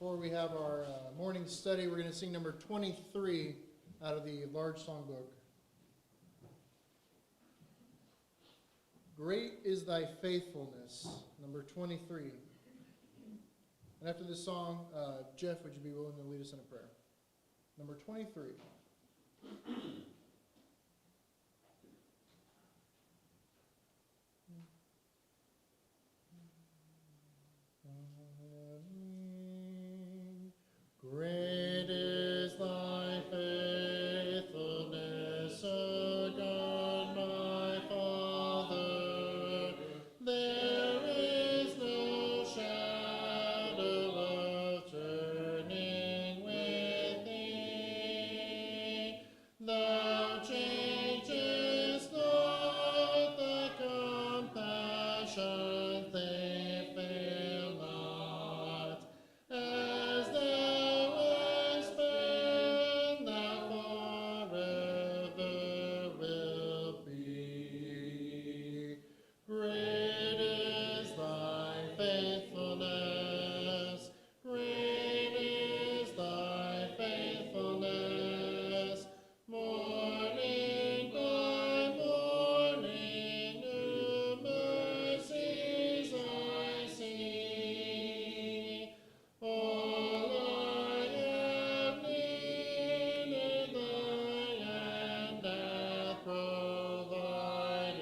before we have our morning study, we're going to sing number 23 out of the large songbook. Great is thy faithfulness, number 23. And after this song, Jeff, would you be willing to lead us in a prayer? Number 23. Great is thy faithfulness, O God, my Father. There is no shadow of turning with thee. Thou changest not, thy compassion, they fail not. As thou hast been, thou forever wilt be. Great is thy faithfulness. Great is thy faithfulness. Morning by morning, new mercies I see. All I have needed, thy hand hath provided.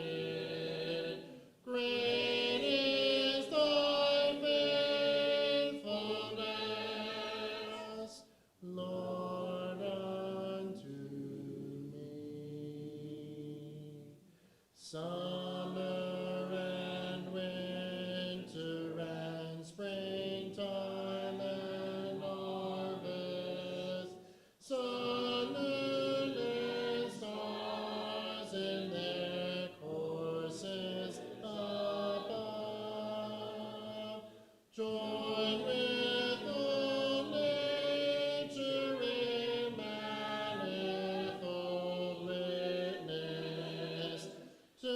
Great is thy faithfulness, Lord, unto me. Summer and winter and springtime and harvest, sun, moon, and stars in their courses above, join with all nature in manifold witness to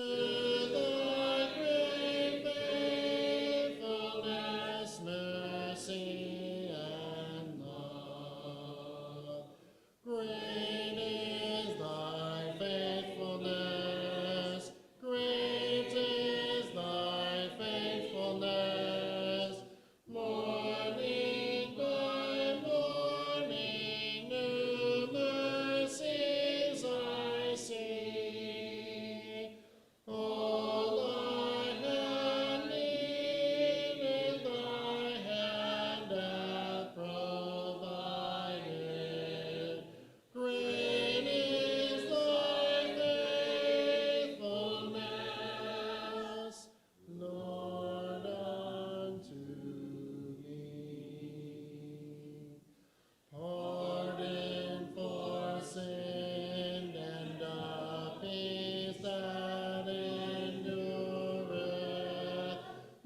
thy great faithfulness, mercy, and love. Great is thy faithfulness. Great is thy faithfulness. Morning by morning, new mercies I see. All I have needed, thy hand hath provided. Great is thy faithfulness, Lord, unto me. Pardon for sin and a peace that endureth,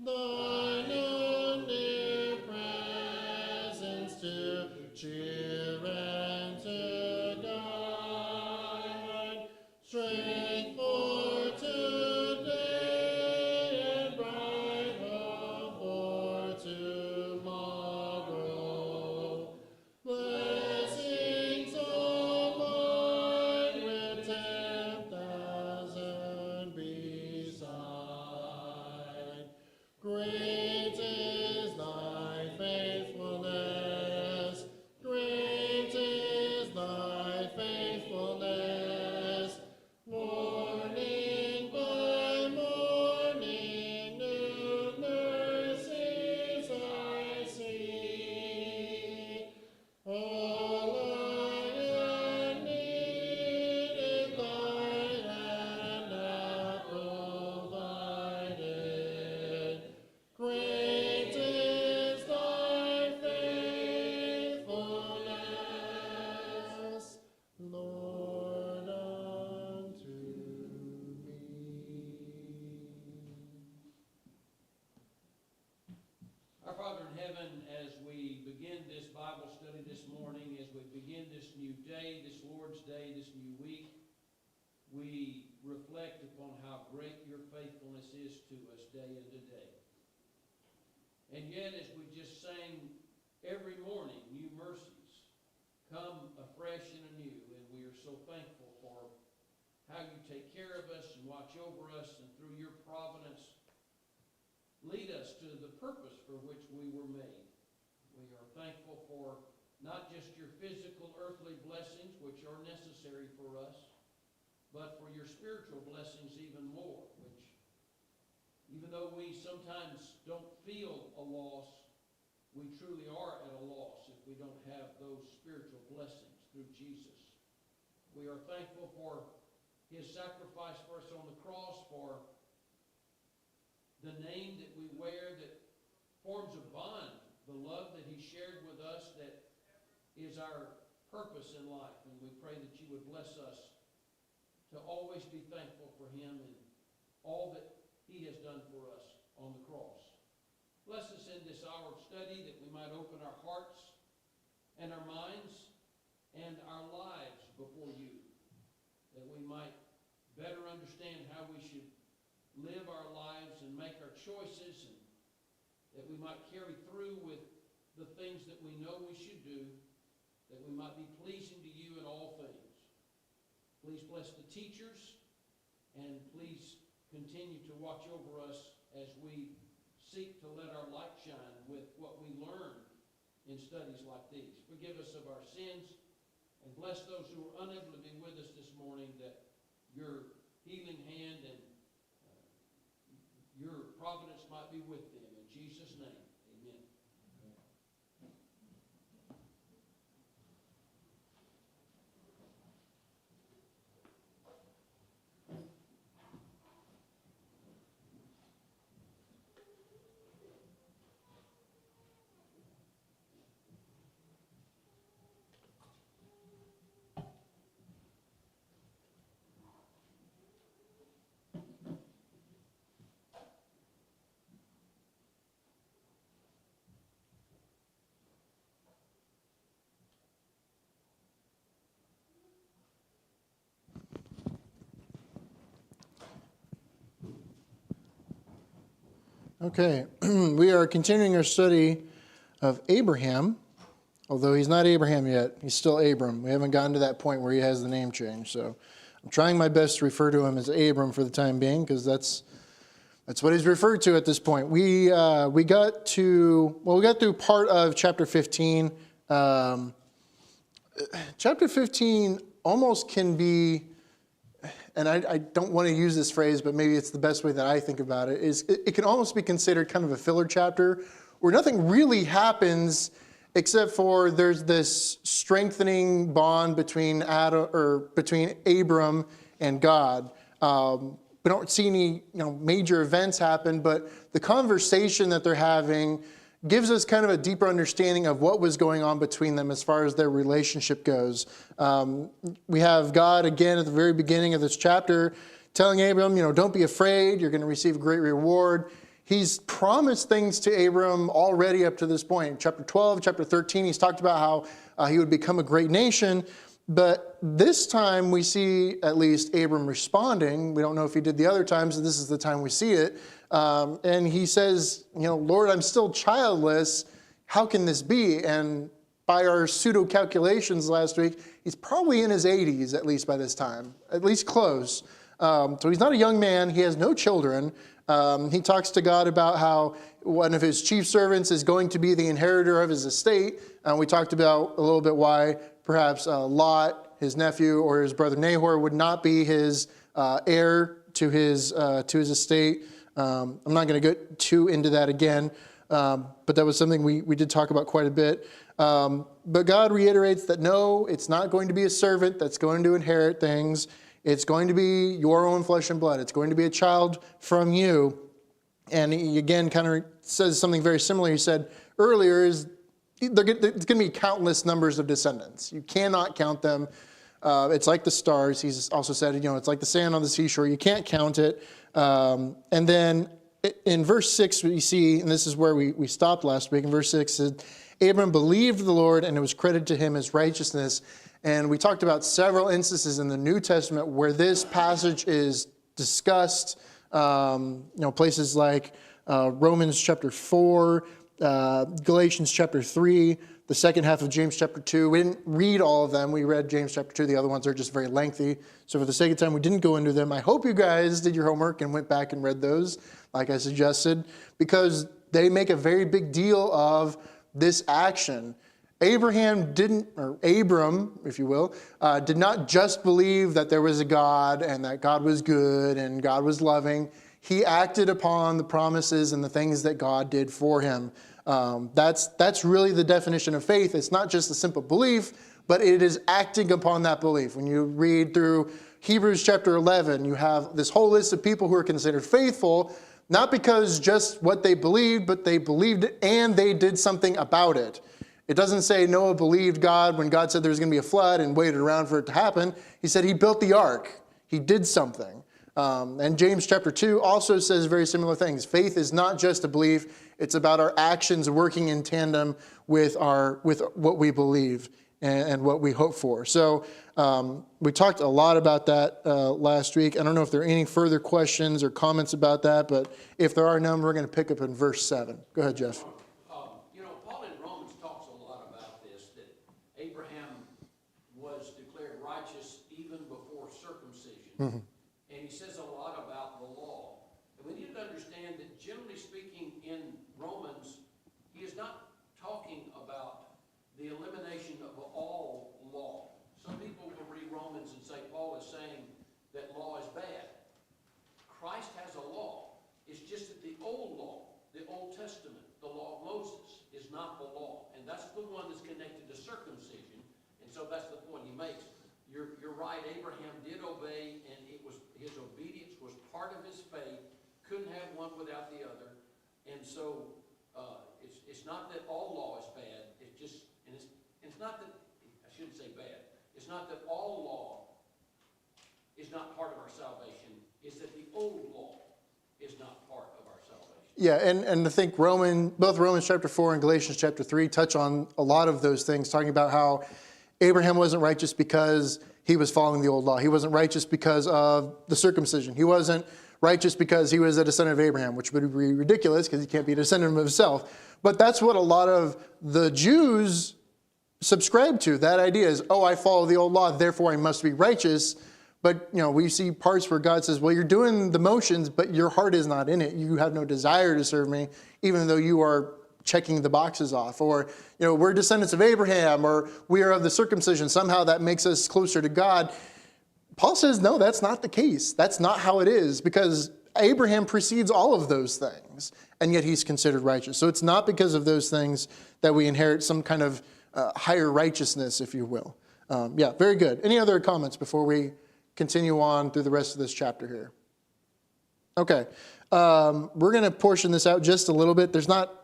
thine own dear presence to cheer and to guide, strength for today and bright hope for tomorrow. Blessings all mine with 10,000 beside. Great is thy faithfulness. Great is thy faithfulness. Morning by morning, new mercies I see. All I have needed, thy hand hath provided. Great is thy faithfulness, Lord, unto me. Our Father in heaven, as we begin this Bible study this morning, as we begin this new day, this Lord's Day, this new week, we reflect upon how great your faithfulness is to us day unto day. And yet, as we just sang every morning, come afresh and anew, and we are so thankful for how you take care of us and watch over us, and through your providence, lead us to the purpose for which we were made. We are thankful for not just your physical earthly blessings, which are necessary for us, but for your spiritual blessings even more, which, even though we sometimes don't feel a loss, we truly are at a loss if we don't have those spiritual blessings through Jesus. We are thankful for his sacrifice for us on the cross, for the name that we wear that forms a bond, the love that he shared with us that is our purpose in life. And we pray that you would bless us to always be thankful for him and all that he has done for us on the cross. Bless us in this hour of study that we might open our hearts and our minds and our lives before you, that we might better understand how we should live our lives and make our choices, and that we might carry through with the things that we know we should do, that we might be pleasing to you in all things. Please bless the teachers, and please continue to watch over us as we seek to let our light shine with what we learn in studies like these. Forgive us of our sins, and bless those who are unable to be with us this morning, that your healing hand and your providence might be with them. In Jesus' name, amen. Okay, we are continuing our study of Abraham, although he's not Abraham yet. He's still Abram. We haven't gotten to that point where he has the name change. So I'm trying my best to refer to him as Abram for the time being, because that's what he's referred to at this point. We got through part of chapter 15. Chapter 15 almost can be, and I don't want to use this phrase, but maybe it's the best way that I think about it, is it can almost be considered kind of a filler chapter where nothing really happens except for there's this strengthening bond between Abram and God. We don't see any major events happen, but the conversation that they're having gives us kind of a deeper understanding of what was going on between them as far as their relationship goes. We have God again at the very beginning of this chapter telling Abram, don't be afraid, you're going to receive a great reward. He's promised things to Abram already up to this point. Chapter 12, chapter 13, he's talked about how he would become a great nation. But this time we see at least Abram responding. We don't know if he did the other times, and this is the time we see it. And he says, Lord, I'm still childless. How can this be? And by our pseudo calculations last week, he's probably in his 80s, at least by this time, at least close. So he's not a young man. He has no children. He talks to God about how one of his chief servants is going to be the inheritor of his estate. We talked about a little bit why perhaps Lot, his nephew, or his brother Nahor would not be his heir to his estate. I'm not going to get too into that again, but that was something we did talk about quite a bit. But God reiterates that no, it's not going to be a servant that's going to inherit things. It's going to be your own flesh and blood. It's going to be a child from you. And he again kind of says something very similar. He said earlier is it's going to be countless numbers of descendants. You cannot count them. It's like the stars. He's also said, it's like the sand on the seashore. You can't count it. And then in verse 6, we see, and this is where we stopped last week, in verse 6, it says, Abram believed the Lord, and it was credited to him as righteousness. And we talked about several instances in the New Testament where this passage is discussed. Places like Romans chapter 4, Galatians chapter 3, the second half of James chapter 2. We didn't read all of them. We read James chapter 2. The other ones are just very lengthy. So for the sake of time, we didn't go into them. I hope you guys did your homework and went back and read those, like I suggested, because they make a very big deal of this action. Abram, if you will, did not just believe that there was a God and that God was good and God was loving. He acted upon the promises and the things that God did for him. That's really the definition of faith. It's not just a simple belief, but it is acting upon that belief. When you read through Hebrews chapter 11, you have this whole list of people who are considered faithful, not because just what they believed, but they believed it and they did something about it. It doesn't say Noah believed God when God said there was going to be a flood and waited around for it to happen. He said he built the ark. He did something. And James chapter 2 also says very similar things. Faith is not just a belief. It's about our actions working in tandem with what we believe and what we hope for. So we talked a lot about that last week. I don't know if there are any further questions or comments about that, but if there are none, we're going to pick up in verse 7. Go ahead, Jeff. Paul in Romans talks a lot about this, that Abraham was declared righteous even before circumcision. Mm-hmm. And he says a lot about the law. And we need to understand that generally speaking in Romans, he is not talking about the elimination of all law. Some people will read Romans and say Paul is saying that law is bad. Christ has a law. It's just that the old law, the Old Testament, the law of Moses, is not the law. And that's the one that's connected to circumcision. And so that's the point he makes. You're right, Abraham did obey, and his obedience was part of his faith. Couldn't have one without the other. And so it's not that all law is bad. It's not that, I shouldn't say bad. It's not that all law is not part of our salvation. It's that the old law is not part of our salvation. Yeah, and I think both Romans chapter 4 and Galatians chapter 3 touch on a lot of those things, talking about how Abraham wasn't righteous because he was following the old law. He wasn't righteous because of the circumcision. He wasn't righteous because he was a descendant of Abraham, which would be ridiculous because he can't be a descendant of himself. But that's what a lot of the Jews subscribe to. That idea is, I follow the old law, therefore I must be righteous. But we see parts where God says, well, you're doing the motions, but your heart is not in it. You have no desire to serve me, even though you are checking the boxes off. Or, we're descendants of Abraham, or we are of the circumcision. Somehow that makes us closer to God. Paul says, no, that's not the case. That's not how it is, because Abraham precedes all of those things, and yet he's considered righteous. So it's not because of those things that we inherit some kind of higher righteousness, if you will. Very good. Any other comments before we continue on through the rest of this chapter here? Okay. We're going to portion this out just a little bit. There's not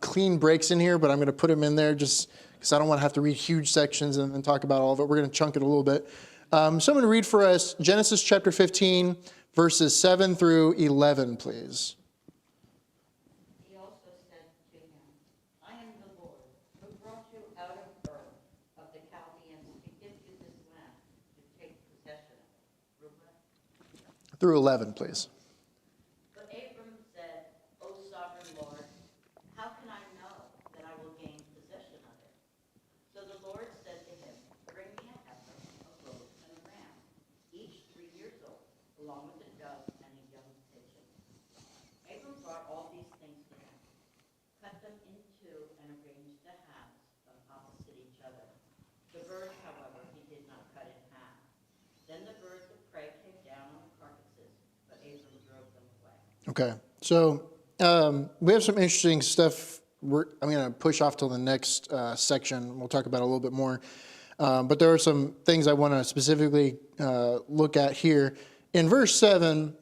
clean breaks in here, but I'm going to put them in there just because I don't want to have to read huge sections and then talk about all of it. We're going to chunk it a little bit. So I'm going to read for us Genesis chapter 15, verses 7 through 11, please. He also said to him, I am the Lord, who brought you out of Ur of the Chaldeans to give you this land to take possession of it. Through 11, please. But Abram said, O sovereign Lord, how can I know that I will gain possession of it? So the Lord said to him, bring me a heifer, a goat, and a ram, each 3 years old, along with a dove and a young pigeon. Abram brought all these things to him, cut them in two, and arranged the halves opposite each other. The birds, however, he did not cut in half. Then the birds of prey came down on the carcasses, but Abram drove them away. Okay. So we have some interesting stuff. I'm going to push off till the next section. We'll talk about it a little bit more. But there are some things I want to specifically look at here. In verse 7,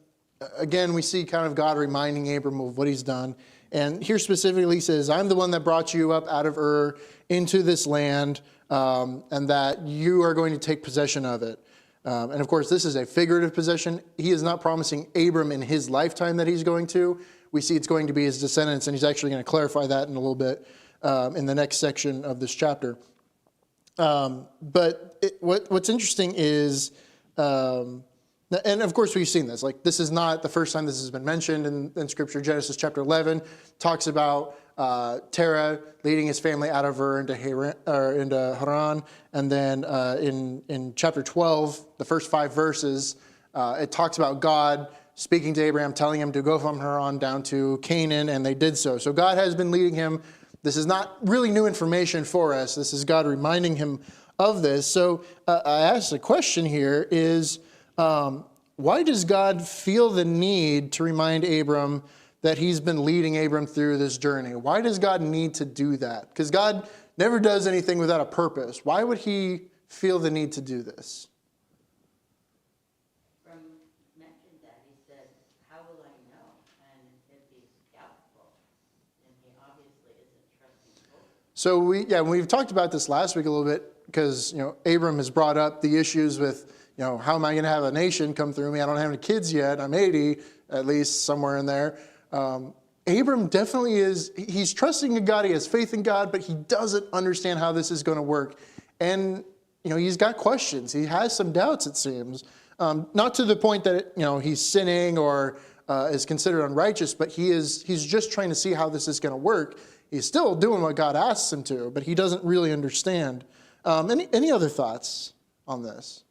again, we see kind of God reminding Abram of what he's done. And here specifically he says, I'm the one that brought you up out of Ur into this land, and that you are going to take possession of it. And of course, this is a figurative possession. He is not promising Abram in his lifetime that he's going to. We see it's going to be his descendants, and he's actually going to clarify that in a little bit in the next section of this chapter. But what's interesting is, and of course we've seen this, like this is not the first time this has been mentioned in Scripture. Genesis chapter 11 talks about Terah leading his family out of Ur into Haran. And then in chapter 12, the first 5 verses, it talks about God speaking to Abraham, telling him to go from Haran down to Canaan, and they did so. So God has been leading him. This is not really new information for us. This is God reminding him of this. So I asked the question here is, why does God feel the need to remind Abram that he's been leading Abram through this journey? Why does God need to do that? Because God never does anything without a purpose. Why would he feel the need to do this? From mentioned that, he said, how will I know? And if he's doubtful, then he obviously isn't trusting fully. So we've talked about this last week a little bit because, Abram has brought up the issues with, how am I going to have a nation come through me? I don't have any kids yet. I'm 80, at least somewhere in there. Abram definitely he's trusting in God. He has faith in God, but he doesn't understand how this is going to work. And, he's got questions. He has some doubts, it seems. Not to the point that, he's sinning or is considered unrighteous, but he's just trying to see how this is going to work. He's still doing what God asks him to, but he doesn't really understand. Any other thoughts on this?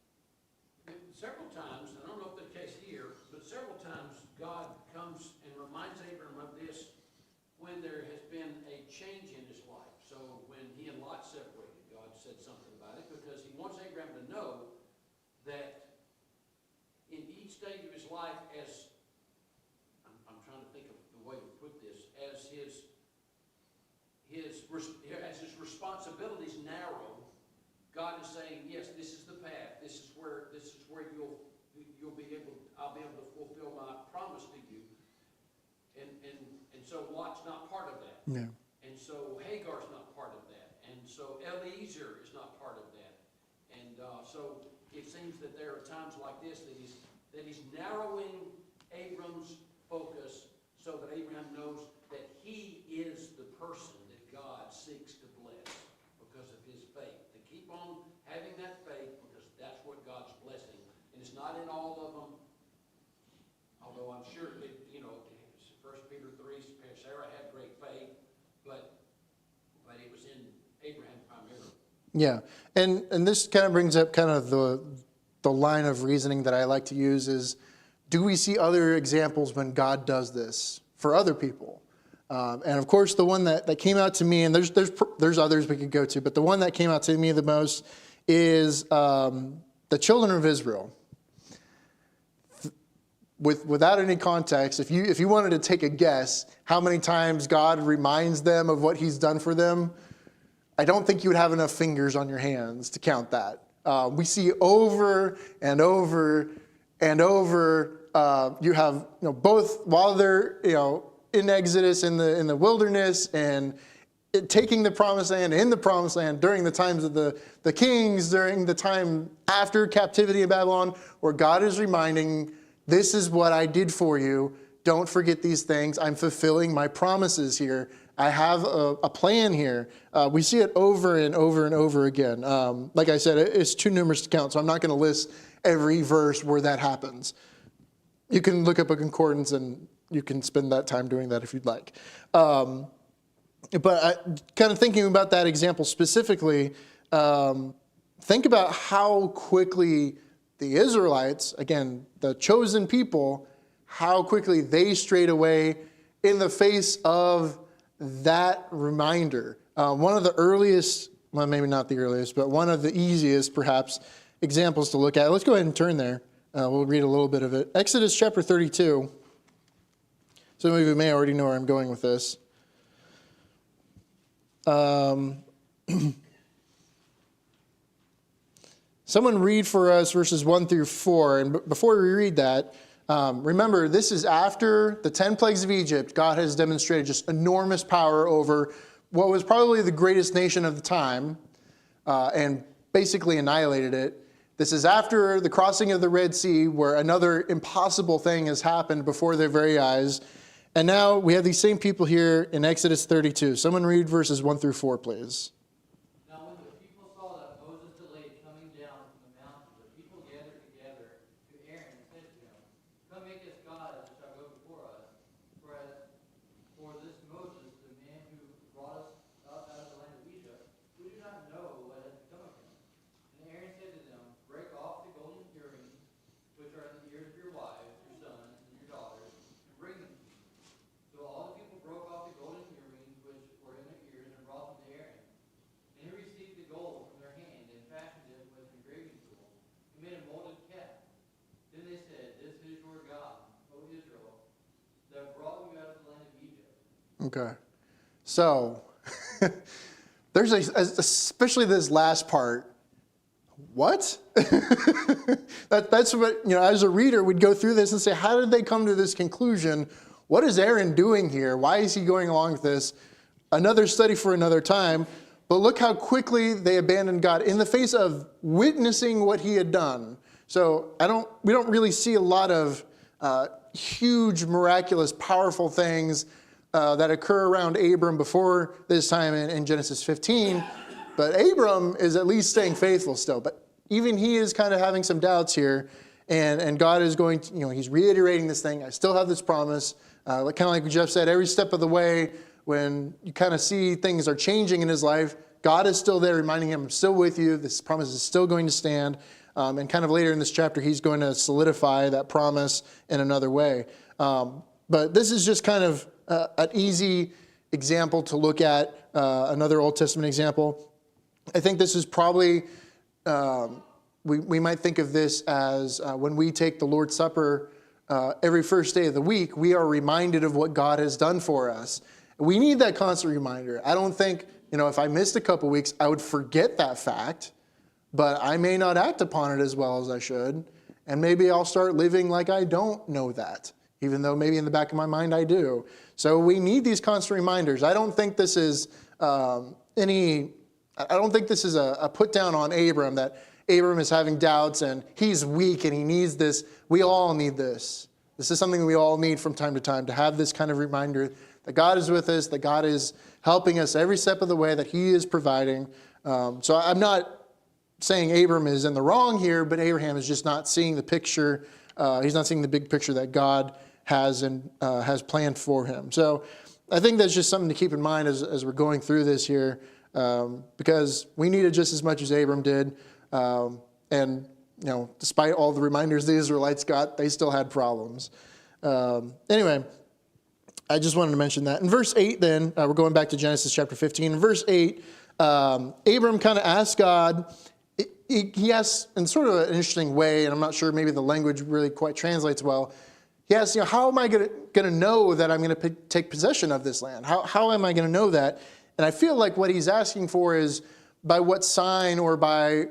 Several times, I don't know if the case here, but several times God comes and reminds Abram of this when there has been a change in his life. So when he and Lot separated, God said something about it because he wants Abram to know that in each stage of his life, as I'm trying to think of the way to put this, as his responsibilities narrow, God is saying, yes, this is the path. This is where I'll be able to fulfill my promise to you. And so Lot's not part of that. Yeah. And so Hagar's not part of that. And so Eliezer is not part of that. And so it seems that there are times like this that he's narrowing Abram's focus so that Abraham knows that he is the person that God seeks to bless because of his faith. To keep on having that faith because that's what God's blessing. And it's not in all of them, although I'm sure that, 1 Peter 3, Sarah had great faith, but it was in Abraham primarily. Yeah, and this kind of brings up kind of the line of reasoning that I like to use is, do we see other examples when God does this for other people? And of course, the one that came out to me, and there's others we could go to, but the one that came out to me the most is the children of Israel. Without any context, if you wanted to take a guess how many times God reminds them of what he's done for them, I don't think you would have enough fingers on your hands to count that. We see over and over and over, you have both while they're in Exodus in the wilderness and taking the promised land, in the promised land, during the times of the kings, during the time after captivity in Babylon, where God is reminding, this is what I did for you. Don't forget these things. I'm fulfilling my promises here. I have a plan here. We see it over and over and over again. Like I said, it's too numerous to count, so I'm not going to list every verse where that happens. You can look up a concordance and you can spend that time doing that if you'd like. But kind of thinking about that example specifically, think about how quickly the Israelites, again, the chosen people, how quickly they strayed away in the face of that reminder. One of the earliest, well, maybe not the earliest, but one of the easiest, perhaps, examples to look at. Let's go ahead and turn there. We'll read a little bit of it. Exodus chapter 32. Some of you may already know where I'm going with this. Someone read for us verses 1 through 4. And before we read that, remember, this is after the 10 plagues of Egypt. God has demonstrated just enormous power over what was probably the greatest nation of the time and basically annihilated it. This is after the crossing of the Red Sea, where another impossible thing has happened before their very eyes. And now we have these same people here in Exodus 32. Someone read verses 1 through 4, please. Now when the people saw that Moses delayed coming down from the mountain, the people gathered together to Aaron and said to him, "Come make us gods that shall go before us. For this Moses, the man who Okay. So, there's especially this last part. What? That's what, as a reader, we'd go through this and say, how did they come to this conclusion? What is Aaron doing here? Why is he going along with this? Another study for another time. But look how quickly they abandoned God in the face of witnessing what he had done. So we don't really see a lot of huge, miraculous, powerful things that occur around Abram before this time in Genesis 15. But Abram is at least staying faithful still. But even he is kind of having some doubts here. And God is going to, he's reiterating this thing. I still have this promise. Kind of like Jeff said, every step of the way, when you kind of see things are changing in his life, God is still there reminding him, I'm still with you. This promise is still going to stand. And kind of later in this chapter, he's going to solidify that promise in another way. But this is just kind of an easy example to look at, another Old Testament example. I think this is probably, we might think of this as when we take the Lord's Supper every first day of the week, we are reminded of what God has done for us. We need that constant reminder. I don't think, if I missed a couple weeks, I would forget that fact, but I may not act upon it as well as I should. And maybe I'll start living like I don't know that, even though maybe in the back of my mind I do. So we need these constant reminders. I don't think this is I don't think this is a put down on Abram, that Abram is having doubts and he's weak and he needs this. We all need this. This is something we all need from time to have this kind of reminder that God is with us, that God is helping us every step of the way, that he is providing. So I'm not saying Abram is in the wrong here, but Abraham is just not seeing the picture. He's not seeing the big picture that God has and has planned for him. So I think that's just something to keep in mind as we're going through this here, because we need it just as much as Abram did. And despite all the reminders the Israelites got, they still had problems. Anyway, I just wanted to mention that. In verse 8 then, we're going back to Genesis chapter 15. In verse 8, Abram kind of asks God, he asks in sort of an interesting way, and I'm not sure maybe the language really quite translates well. He asks, how am I going to know that I'm going to take possession of this land? How am I going to know that? And I feel like what he's asking for is, by what sign or by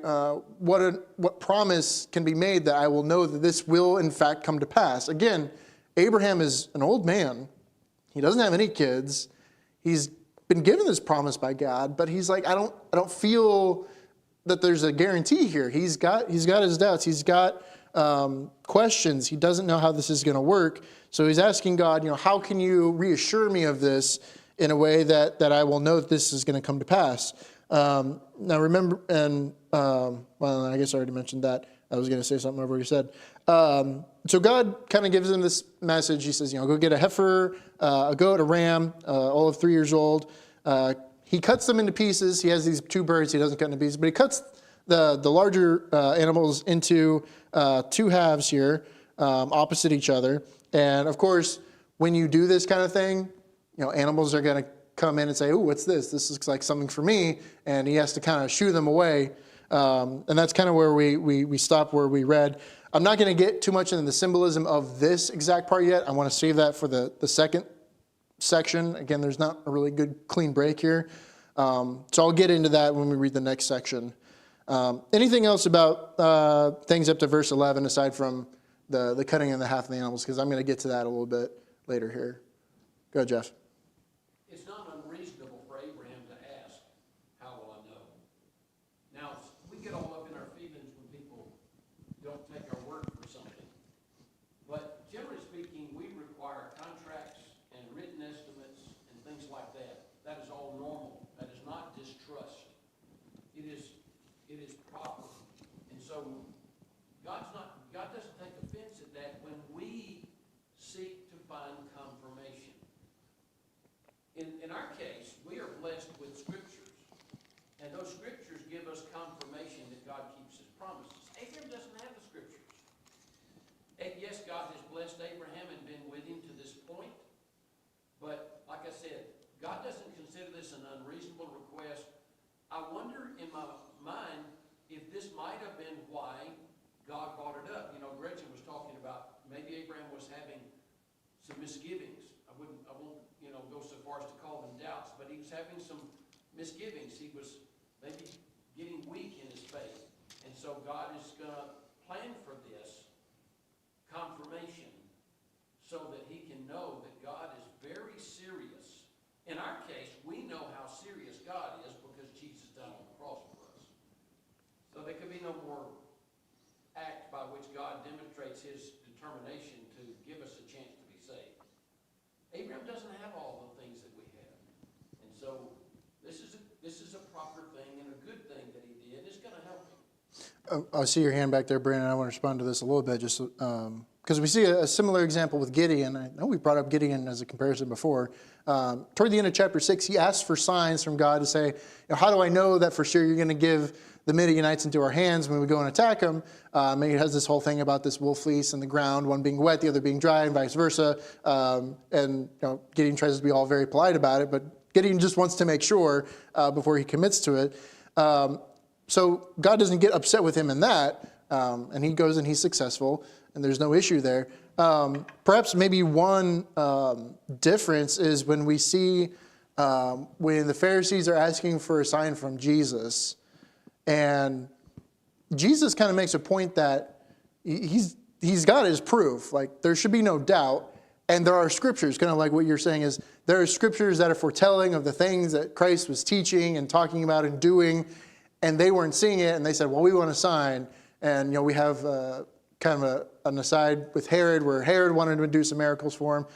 what promise can be made that I will know that this will in fact come to pass? Again, Abraham is an old man. He doesn't have any kids. He's been given this promise by God, but he's like, I don't feel that there's a guarantee here. He's got his doubts. He's got questions. He doesn't know how this is going to work. So he's asking God, how can you reassure me of this in a way that I will know that this is going to come to pass? Now remember, and well, I guess I already mentioned that. I was going to say something I've already said. So God kind of gives him this message. He says, go get a heifer, a goat, a ram, all of 3 years old. He cuts them into pieces. He has these 2 birds he doesn't cut into pieces, but he cuts the larger animals into 2 halves here, opposite each other. And of course, when you do this kind of thing, animals are going to come in and say, "Oh, what's this? This looks like something for me," and he has to kind of shoo them away. And that's kind of where we stop where we read. I'm not going to get too much into the symbolism of this exact part yet. I want to save that for the second section. Again, there's not a really good clean break here. So I'll get into that when we read the next section. Anything else about things up to verse 11 aside from the cutting in the half of the animals? Because I'm going to get to that a little bit later here. Go ahead, Jeff. It's not unreasonable for Abraham to ask, how will I know? Now, we get all up in our feelings when people don't take our word for something. But generally speaking, we require contracts and written estimates and things like that. That is all normal. That is not distrust. It is proper. And so God doesn't take offense at that when we seek to find confirmation. In our case, we are blessed with scriptures, and those scriptures give us confirmation that God keeps his promises. Abraham doesn't have the scriptures. And yes, God has blessed Abraham and been with him to this point, but like I said, God doesn't consider this an unreasonable request. I wonder in my mind if this might have been why God brought it up. Gretchen was talking about maybe Abraham was having some misgivings. I won't go go so far as to call them doubts, but he was having some misgivings. He was maybe getting weak in his faith. And so God is going to plan for this confirmation so that he can know that God is very serious. In our case, we know how serious God is because Jesus died on the cross for us. So there could be no more act by which God demonstrates his determination to give us a chance to be saved. Abraham doesn't have all the things that we have. And so this is a proper thing and a good thing that he did. It's going to help him. I see your hand back there, Brandon. I want to respond to this a little bit, just because we see a similar example with Gideon. I know we brought up Gideon as a comparison before. Toward the end of chapter 6, he asks for signs from God to say, how do I know that for sure you're going to give the Midianites into our hands when we go and attack them? And he has this whole thing about this wool fleece in the ground, one being wet, the other being dry, and vice versa. And Gideon tries to be all very polite about it, but Gideon just wants to make sure before he commits to it. So God doesn't get upset with him in that, and he goes and he's successful, and there's no issue there. Perhaps maybe one difference is when we see when the Pharisees are asking for a sign from Jesus, and Jesus kind of makes a point that he's got his proof. Like, there should be no doubt. And there are scriptures, kind of like what you're saying is, there are scriptures that are foretelling of the things that Christ was teaching and talking about and doing, and they weren't seeing it, and they said, well, we want a sign. And we have kind of an aside with Herod, where Herod wanted to do some miracles for him.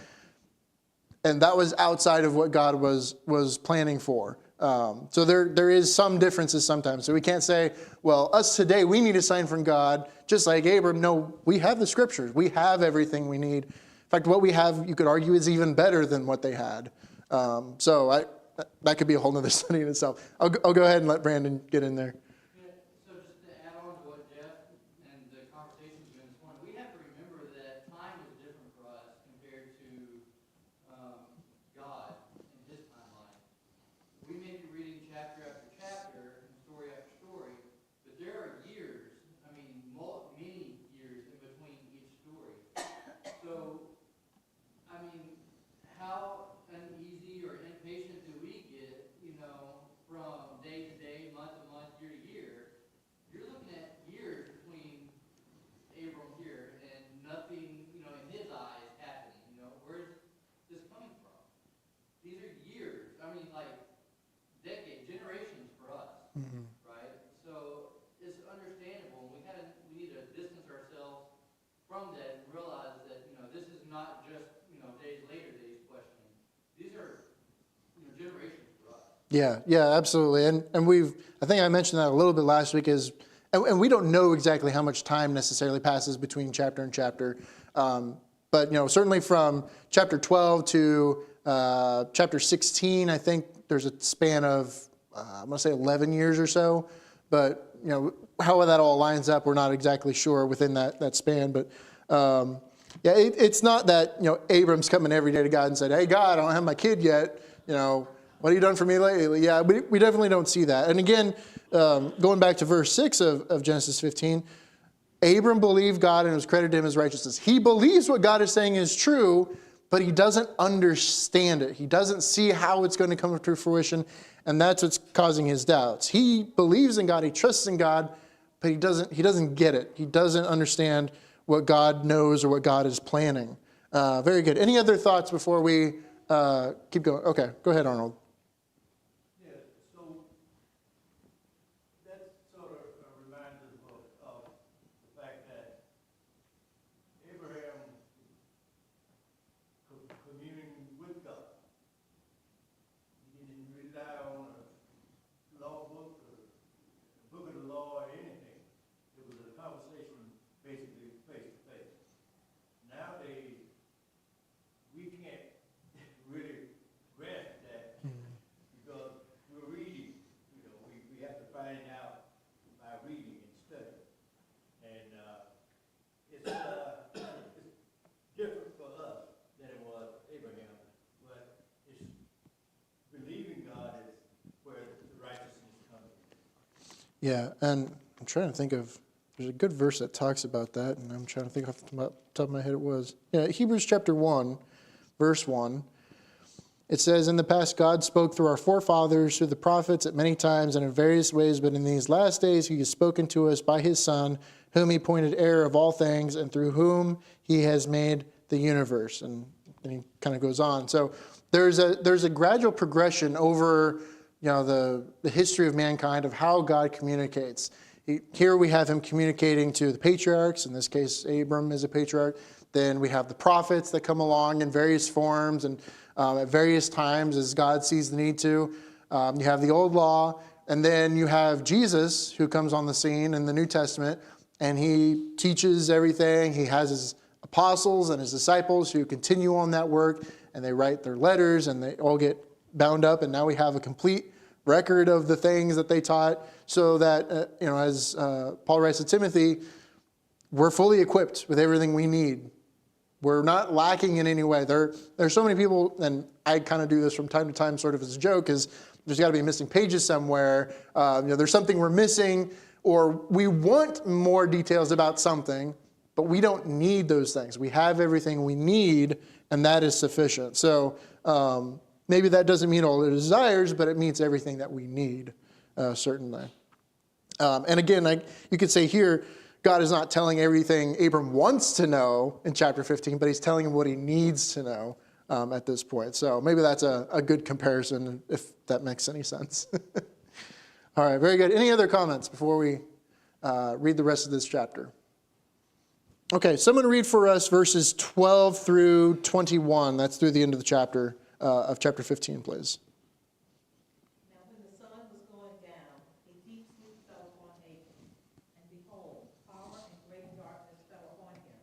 And that was outside of what God was planning for. So there is some differences sometimes. So we can't say, well, us today, we need a sign from God, just like Abram. No, we have the scriptures. We have everything we need. In fact, what we have, you could argue, is even better than what they had. So that could be a whole other study in itself. I'll go ahead and let Brandon get in there. Yeah, so just to add on to what Jeff and the conversation's been this morning, we have to remember that time is different for us compared to God and his timeline. We may be reading chapter after chapter and story after story, but there are years, many years in between each story. So, how uneasy or impatient do we get, from day to day, month to month, year to year? You're looking at years between Abram here and nothing, in his eyes happening. Where's this coming from? These are years. Decades, generations for us, right? So it's understandable. We need to distance ourselves from that and realize that this is not just days later that he's questioning. These are generations for us. Yeah, absolutely. And I think I mentioned that a little bit last week, and we don't know exactly how much time necessarily passes between chapter and chapter. But certainly from chapter 12 to chapter 16, I think there's a span of, I'm going to say 11 years or so. But, how that all lines up, we're not exactly sure within that span. But, it's not that, Abram's coming every day to God and said, hey, God, I don't have my kid yet. What have you done for me lately? Yeah, we definitely don't see that. And again, going back to verse 6 of Genesis 15, Abram believed God and it was credited to him as righteousness. He believes what God is saying is true, but he doesn't understand it. He doesn't see how it's going to come to fruition, and that's what's causing his doubts. He believes in God, he trusts in God, but he doesn't get it. He doesn't understand what God knows or what God is planning. Very good. Any other thoughts before we keep going? Okay, go ahead, Arnold. Yeah, and I'm trying to think of, there's a good verse that talks about that, and I'm trying to think off the top of my head it was. Yeah, Hebrews chapter 1, verse 1. It says, in the past, God spoke through our forefathers, through the prophets at many times and in various ways, but in these last days he has spoken to us by his Son, whom he appointed heir of all things, and through whom he has made the universe. And then he kind of goes on. So there's a gradual progression over the history of mankind of how God communicates. Here we have him communicating to the patriarchs. In this case, Abram is a patriarch. Then we have the prophets that come along in various forms and at various times as God sees the need to. You have the old law, and then you have Jesus who comes on the scene in the New Testament, and he teaches everything. He has his apostles and his disciples who continue on that work, and they write their letters, and they all get bound up, and now we have a complete record of the things that they taught, so that, as Paul writes to Timothy, we're fully equipped with everything we need. We're not lacking in any way. There's so many people, and I kind of do this from time to time sort of as a joke, is there's got to be missing pages somewhere. There's something we're missing, or we want more details about something, but we don't need those things. We have everything we need, and that is sufficient. So maybe that doesn't meet all the desires, but it meets everything that we need, certainly. And again, you could say here, God is not telling everything Abram wants to know in chapter 15, but he's telling him what he needs to know at this point. So maybe that's a good comparison, if that makes any sense. All right, very good. Any other comments before we read the rest of this chapter? Okay, someone read for us verses 12 through 21. That's through the end of the chapter, of chapter 15, please. Now when the sun was going down, a deep sleep fell upon Abram, and behold, power and great darkness fell upon him.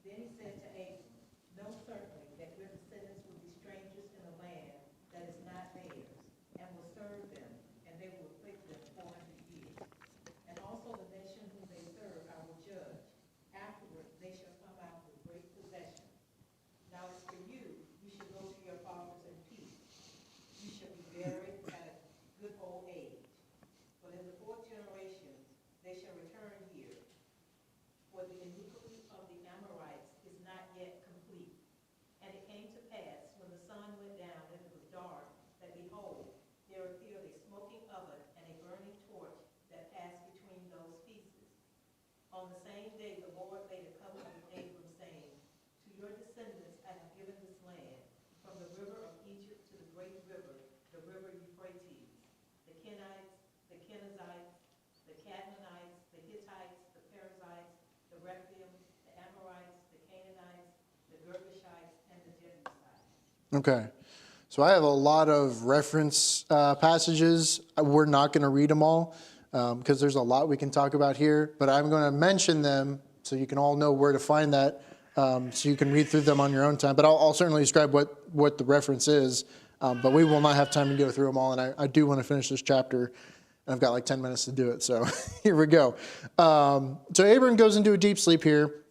Then he said to Abram, know certainly that your descendants will be strangers in a land that is not theirs, and will serve them, and they will afflict them 400 years. And also the nation whom they serve I will judge. Afterward they shall come out with great possession. Now as for you, you shall go to your fathers in peace. You shall be buried at a good old age. But in the fourth generation they shall return here. For the iniquity of the Amorites is not yet complete. And it came to pass, when the sun went down and it was dark, that behold, there appeared a smoking oven and a burning torch that passed between those pieces. On the same day the Lord made a covenant with Abram, saying, to your descendants I have given this land, from the river of Egypt to the great river, the river Euphrates, the Kenites, the Kenizzites, the Cadmonites, the Hittites, the Perizzites, the Rephaim, the Amorites, the Canaanites, the Girgashites, and the Jebusites. Okay. So I have a lot of reference passages. We're not going to read them all because there's a lot we can talk about here, but I'm going to mention them so you can all know where to find that, so you can read through them on your own time. But I'll certainly describe what the reference is, but we will not have time to go through them all, and I do want to finish this chapter, and I've got like 10 minutes to do it, so here we go. So Abram goes into a deep sleep here.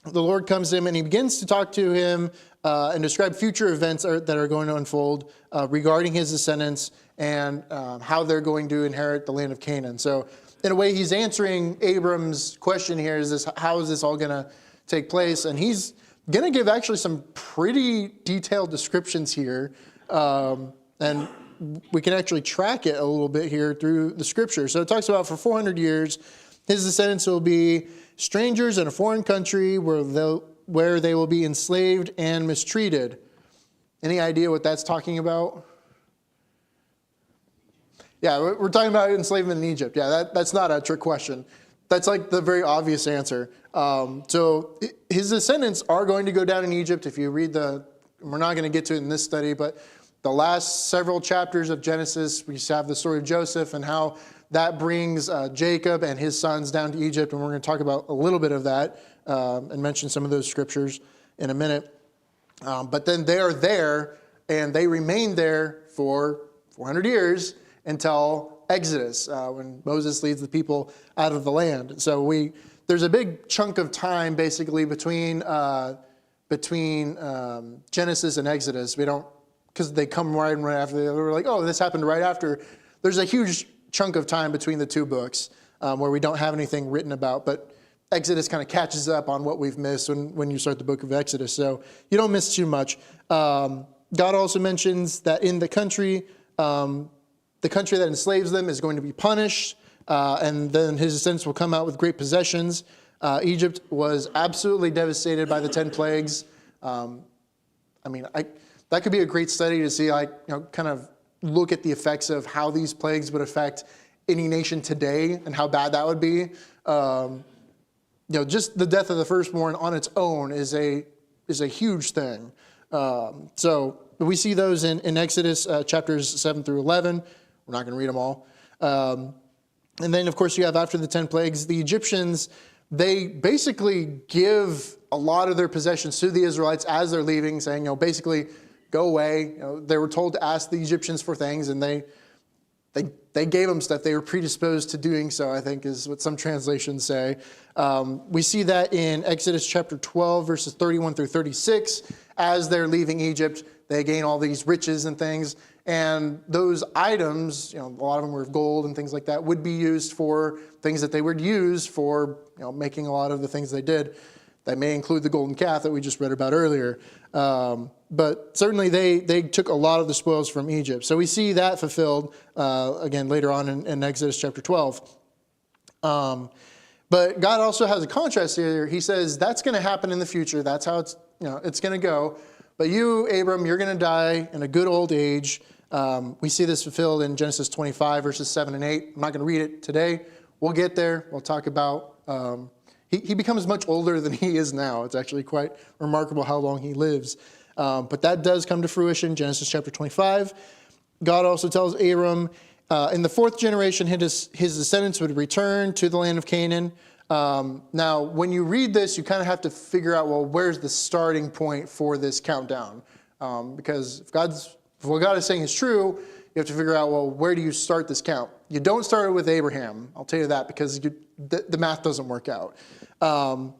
The Lord comes to him, and he begins to talk to him and describe future events that are going to unfold regarding his descendants and how they're going to inherit the land of Canaan. So in a way, he's answering Abram's question here, how is this all going to take place? And he's going to give actually some pretty detailed descriptions here. And we can actually track it a little bit here through the scripture. So it talks about for 400 years, his descendants will be strangers in a foreign country where they will be enslaved and mistreated. Any idea what that's talking about? Yeah, we're talking about enslavement in Egypt. Yeah, that's not a trick question. That's like the very obvious answer. So his descendants are going to go down in Egypt. If you read we're not going to get to it in this study, but the last several chapters of Genesis, we have the story of Joseph and how that brings Jacob and his sons down to Egypt. And we're going to talk about a little bit of that and mention some of those scriptures in a minute. But then they are there, and they remain there for 400 years until Exodus, when Moses leads the people out of the land. So there's a big chunk of time basically between Genesis and Exodus. We don't, because they come right after. We're like, oh, this happened right after. There's a huge chunk of time between the two books where we don't have anything written about, but Exodus kind of catches up on what we've missed when you start the book of Exodus. So you don't miss too much. God also mentions that in the country that enslaves them is going to be punished, and then his descendants will come out with great possessions. Egypt was absolutely devastated by the 10 plagues. That could be a great study to see, kind of look at the effects of how these plagues would affect any nation today and how bad that would be. Just the death of the firstborn on its own is a huge thing. So we see those in Exodus chapters 7 through 11. We're not going to read them all. And then, of course, you have after the 10 plagues, the Egyptians, they basically give a lot of their possessions to the Israelites as they're leaving, saying, basically, go away. They were told to ask the Egyptians for things, and they gave them stuff. They were predisposed to doing so, I think, is what some translations say. We see that in Exodus chapter 12, verses 31 through 36. As they're leaving Egypt, they gain all these riches and things. And those items, a lot of them were gold and things like that, would be used for things that they would use for making a lot of the things they did. That may include the golden calf that we just read about earlier. But certainly they took a lot of the spoils from Egypt. So we see that fulfilled, again, later on in Exodus chapter 12. But God also has a contrast here. He says that's going to happen in the future. That's how it's going to go. But you, Abram, you're going to die in a good old age. We see this fulfilled in Genesis 25, verses 7 and 8. I'm not going to read it today. We'll get there. We'll talk about... He becomes much older than he is now. It's actually quite remarkable how long he lives. But that does come to fruition, Genesis chapter 25. God also tells Abram, in the fourth generation, his descendants would return to the land of Canaan. Now, when you read this, you kind of have to figure out, well, where's the starting point for this countdown? Because if what God is saying is true, you have to figure out, well, where do you start this count? You don't start it with Abraham. I'll tell you that because the math doesn't work out. I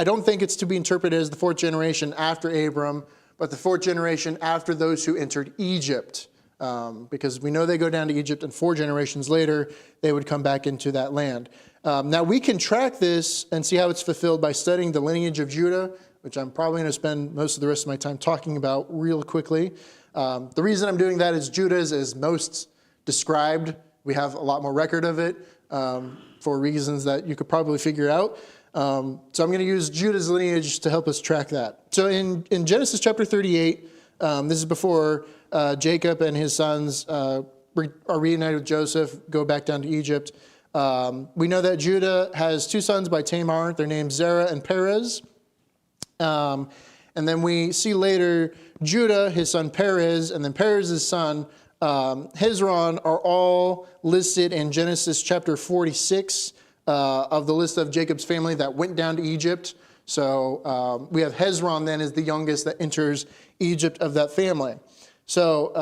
don't think it's to be interpreted as the fourth generation after Abram, but the fourth generation after those who entered Egypt. Because we know they go down to Egypt, and 4 generations later, they would come back into that land. Now, we can track this and see how it's fulfilled by studying the lineage of Judah, which I'm probably going to spend most of the rest of my time talking about real quickly. The reason I'm doing that is Judah is most described. We have a lot more record of it for reasons that you could probably figure out. So I'm going to use Judah's lineage to help us track that. So in Genesis chapter 38, this is before Jacob and his sons are reunited with Joseph, go back down to Egypt. We know that Judah has 2 sons by Tamar. They're named Zerah and Perez. And then we see later Judah, his son Perez, and then Perez's son Hezron are all listed in Genesis chapter 46 of the list of Jacob's family that went down to Egypt. So we have Hezron then as the youngest that enters Egypt of that family. So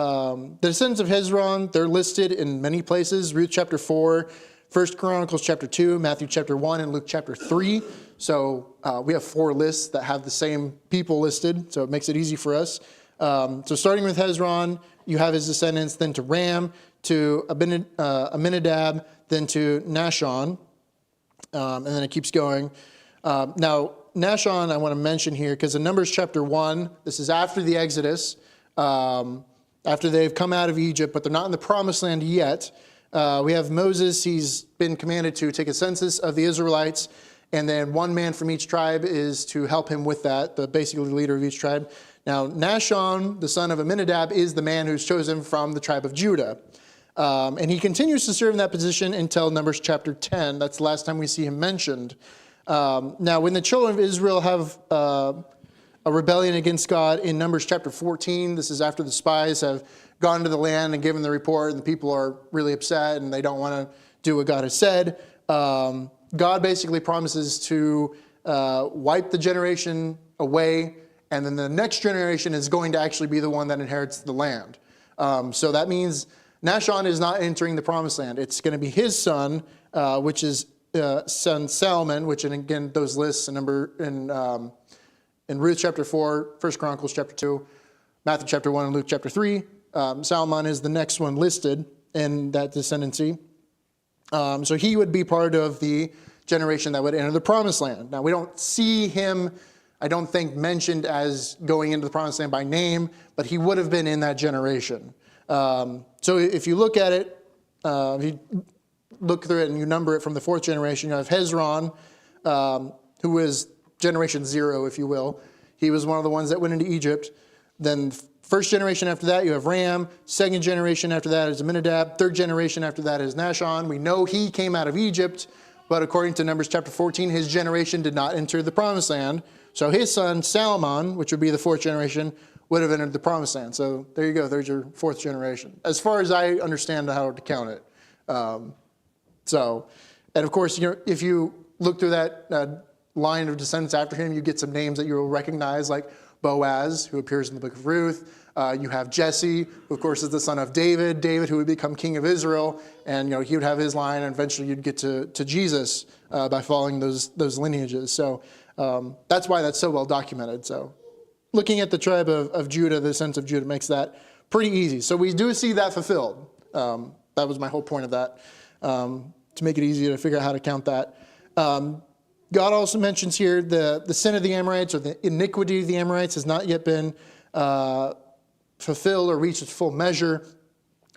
the descendants of Hezron, they're listed in many places. Ruth chapter 4, 1 Chronicles chapter 2, Matthew chapter 1, and Luke chapter 3. So we have 4 lists that have the same people listed, so it makes it easy for us. So starting with Hezron, you have his descendants, then to Ram, to Aminadab, then to Nahshon, and then it keeps going. Now, Nahshon I want to mention here, because in Numbers chapter 1, this is after the Exodus, after they've come out of Egypt, but they're not in the Promised Land yet. We have Moses. He's been commanded to take a census of the Israelites, and then 1 man from each tribe is to help him with that, basically the leader of each tribe. Now, Nahshon, the son of Aminadab, is the man who's chosen from the tribe of Judah. And he continues to serve in that position until Numbers chapter 10. That's the last time we see him mentioned. Now, when the children of Israel have a rebellion against God in Numbers chapter 14, this is after the spies have gone to the land and given the report, and the people are really upset and they don't want to do what God has said. God basically promises to wipe the generation away, and then the next generation is going to actually be the one that inherits the land. So that means Nahshon is not entering the promised land. It's going to be his son, which is son Salmon, which, and again, those lists in Ruth chapter 4, 1 Chronicles chapter 2, Matthew chapter 1, and Luke chapter 3. Salmon is the next one listed in that descendancy. So he would be part of the generation that would enter the promised land. Now, we don't see him I don't think mentioned as going into the promised land by name, but he would have been in that generation. So if you look at it, if you look through it and you number it from the 4th generation, you have Hezron, who was generation 0, if you will. He was one of the ones that went into Egypt. Then 1st generation after that, you have Ram. 2nd generation after that is Aminadab. 3rd generation after that is Nahshon. We know he came out of Egypt, but according to Numbers chapter 14, his generation did not enter the promised land. So his son, Salmon, which would be the 4th generation, would have entered the promised land. So there you go. There's your 4th generation, as far as I understand how to count it. And of course, if you look through that line of descendants after him, you get some names that you'll recognize, like Boaz, who appears in the book of Ruth. You have Jesse, who of course is the son of David. David, who would become king of Israel, and he would have his line, and eventually you'd get to Jesus by following those lineages. So that's why that's so well documented. So looking at the tribe of Judah, the descendants of Judah, makes that pretty easy. So we do see that fulfilled. That was my whole point of that, to make it easy to figure out how to count that. God also mentions here the sin of the Amorites, or the iniquity of the Amorites, has not yet been fulfilled or reached its full measure.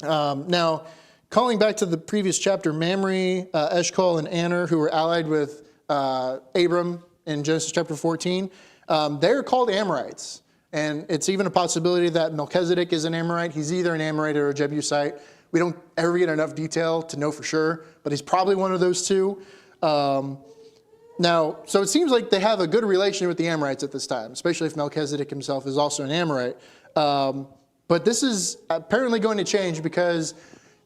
Now, calling back to the previous chapter, Mamre, Eshcol, and Aner, who were allied with Abram in Genesis chapter 14, they're called Amorites. And it's even a possibility that Melchizedek is an Amorite. He's either an Amorite or a Jebusite. We don't ever get enough detail to know for sure, but he's probably one of those two. Now, so it seems like they have a good relation with the Amorites at this time, especially if Melchizedek himself is also an Amorite. But this is apparently going to change, because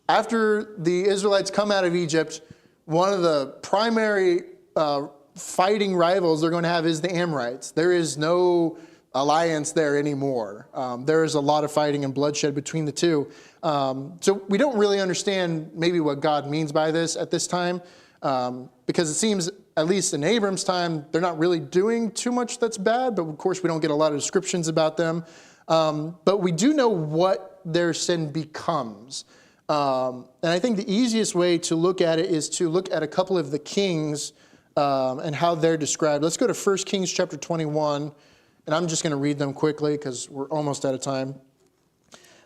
after the Israelites come out of Egypt, one of the primary fighting rivals they're going to have is the Amorites. There is no alliance there anymore. There is a lot of fighting and bloodshed between the two. So we don't really understand maybe what God means by this at this time, because it seems, at least in Abram's time, they're not really doing too much that's bad, but of course we don't get a lot of descriptions about them. But we do know what their sin becomes. And I think the easiest way to look at it is to look at a couple of the kings and how they're described. Let's go to 1 Kings chapter 21, and I'm just going to read them quickly because we're almost out of time.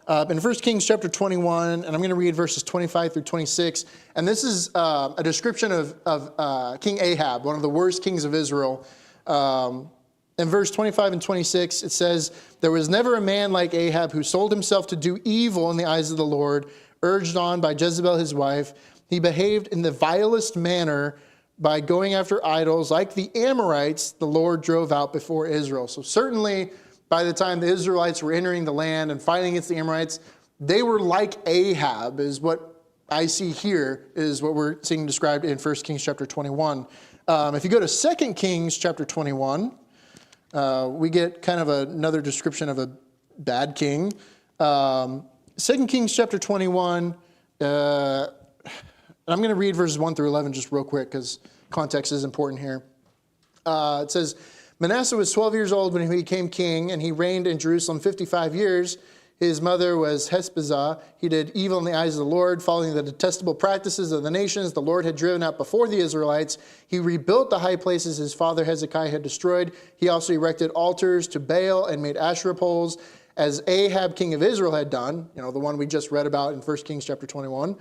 In 1 Kings chapter 21, and I'm going to read verses 25 through 26, and this is a description of King Ahab, one of the worst kings of Israel. In verse 25 and 26, it says, "There was never a man like Ahab who sold himself to do evil in the eyes of the Lord, urged on by Jezebel his wife. He behaved in the vilest manner by going after idols. Like the Amorites, the Lord drove out before Israel." So certainly, by the time the Israelites were entering the land and fighting against the Amorites, they were like Ahab, is what I see here, is what we're seeing described in 1 Kings chapter 21. If you go to 2 Kings chapter 21, we get kind of another description of a bad king. 2 Kings chapter 21, and I'm going to read verses 1 through 11 just real quick because context is important here. It says, "Manasseh was 12 years old when he became king, and he reigned in Jerusalem 55 years. His mother was Hespezah. He did evil in the eyes of the Lord, following the detestable practices of the nations the Lord had driven out before the Israelites. He rebuilt the high places his father Hezekiah had destroyed. He also erected altars to Baal and made Asherah poles, as Ahab, king of Israel, had done," the one we just read about in 1 Kings chapter 21.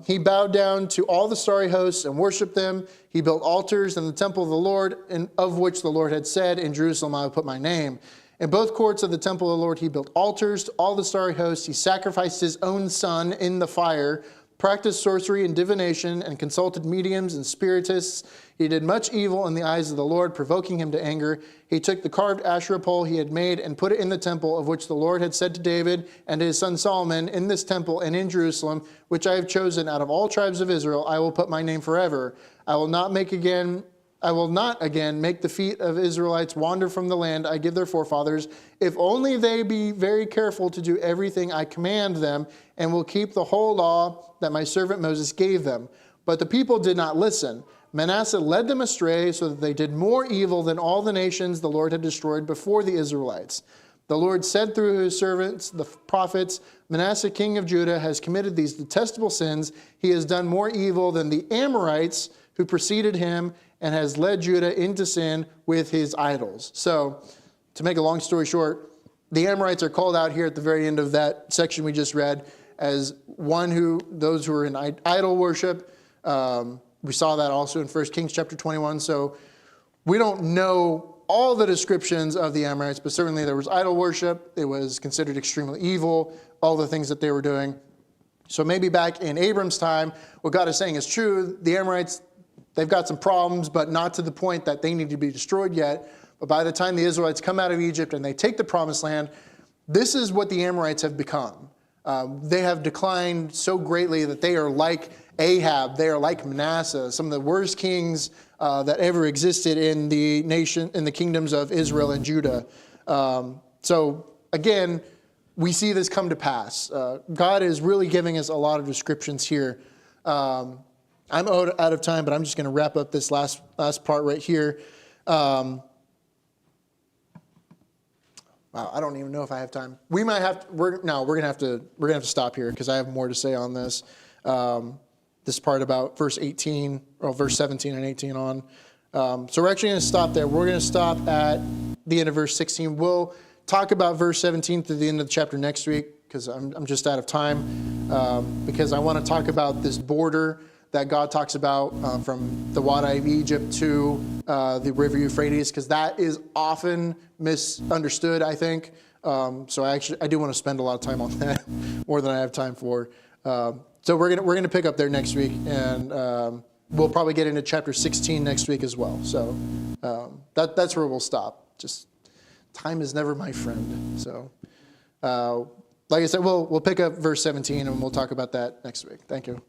"He bowed down to all the starry hosts and worshipped them. He built altars in the temple of the Lord, of which the Lord had said, 'In Jerusalem I will put my name.' In both courts of the temple of the Lord he built altars to all the starry hosts. He sacrificed his own son in the fire, practiced sorcery and divination, and consulted mediums and spiritists. He did much evil in the eyes of the Lord, provoking him to anger. He took the carved Asherah pole he had made and put it in the temple, of which the Lord had said to David and to his son Solomon, 'In this temple and in Jerusalem, which I have chosen out of all tribes of Israel, I will put my name forever. I will not again make the feet of Israelites wander from the land I give their forefathers, if only they be very careful to do everything I command them, and will keep the whole law that my servant Moses gave them.' But the people did not listen. Manasseh led them astray, so that they did more evil than all the nations the Lord had destroyed before the Israelites. The Lord said through his servants, the prophets, 'Manasseh, king of Judah, has committed these detestable sins. He has done more evil than the Amorites, who preceded him and has led Judah into sin with his idols. So, to make a long story short, the Amorites are called out here at the very end of that section we just read as those who are in idol worship. We saw that also in 1 Kings chapter 21. So we don't know all the descriptions of the Amorites, but certainly there was idol worship. It was considered extremely evil, all the things that they were doing. So maybe back in Abram's time, what God is saying is true. The Amorites, they've got some problems, but not to the point that they need to be destroyed yet. But by the time the Israelites come out of Egypt and they take the promised land, this is what the Amorites have become. They have declined so greatly that they are like Ahab, they are like Manasseh, some of the worst kings that ever existed in the nation, in the kingdoms of Israel and Judah. So again, we see this come to pass. God is really giving us a lot of descriptions here. I'm out of time, but I'm just going to wrap up this last part right here. Wow, I don't even know if I have time. We might have. We're gonna have to stop here because I have more to say on this. This part about verse 18 or verse 17 and 18 on. So we're actually going to stop there. We're going to stop at the end of verse 16. We'll talk about verse 17 through the end of the chapter next week because I'm just out of time. Because I want to talk about this border that God talks about from the Wadi of Egypt to the river Euphrates, because that is often misunderstood, I think. So I do want to spend a lot of time on that, more than I have time for. So we're gonna pick up there next week, and we'll probably get into chapter 16 next week as well. So that's where we'll stop. Just time is never my friend. So like I said, we'll pick up verse 17 and we'll talk about that next week. Thank you.